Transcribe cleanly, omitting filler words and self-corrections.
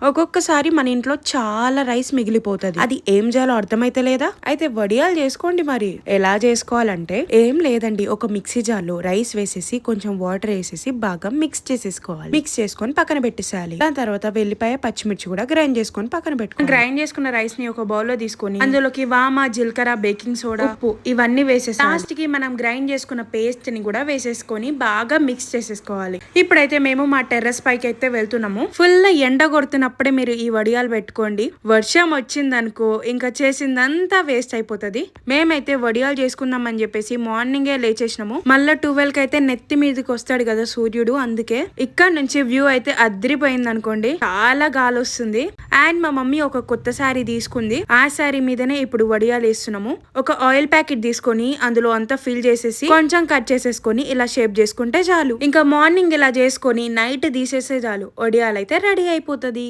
ఒక్కొక్కసారి మన ఇంట్లో చాలా రైస్ మిగిలిపోతుంది. అది ఏం చేయాలో అర్థమైతే లేదా? అయితే వడియాలు చేసుకోండి. మరి ఎలా చేసుకోవాలంటే ఏం లేదండి, ఒక మిక్సీ జార్లో రైస్ వేసేసి కొంచెం వాటర్ వేసేసి బాగా మిక్స్ చేసేసుకోవాలి. మిక్స్ చేసుకొని పక్కన పెట్టేసేయాలి. దాని తర్వాత వెల్లిపాయ పచ్చిమిర్చి కూడా గ్రైండ్ చేసుకొని పక్కన పెట్టుకోవాలి. గ్రైండ్ చేసుకున్న రైస్ ని ఒక బౌల్ లో తీసుకొని అందులోకి వామ, జీలకర్ర, బేకింగ్ సోడా, ఉప్పు ఇవన్నీ వేసేసి లాస్ట్ కి మనం గ్రైండ్ చేసుకున్న పేస్ట్ ని కూడా వేసేసుకొని బాగా మిక్స్ చేసేసుకోవాలి. ఇప్పుడైతే మేము మా టెర్రస్ పైకి అయితే వెళ్తున్నాము. ఫుల్ ఎండ కొడుతున్నప్పుడే మీరు ఈ వడియాలు పెట్టుకోండి. వర్షం వచ్చిందనుకో ఇంకా చేసిందంతా వేస్ట్ అయిపోతుంది. మేమైతే వడియాలు చేసుకుందాం అని చెప్పేసి మార్నింగే లేచేసినాము. మళ్ళా 12 కి అయితే నెత్తి మీదకి వస్తాడు కదా సూర్యుడు. అందుకే ఇక్కడ నుంచి వ్యూ అయితే అద్రిపోయింది అనుకోండి. చాలా గాలి వస్తుంది. అండ్ మా మమ్మీ ఒక కొత్త శారీ తీసుకుంది. ఆ శారీ మీదనే ఇప్పుడు వడియాలు వేస్తున్నాము. ఒక ఆయిల్ ప్యాకెట్ తీసుకొని అందులో అంతా ఫిల్ చేసేసి కొంచెం కట్ చేసేసుకొని ఇలా షేప్ చేసుకుంటే చాలు. ఇంకా మార్నింగ్ ఇలా చేసుకొని నైట్ తీసేసే చాలు, వడియాలు అయితే రెడీ అయిపోతుంది.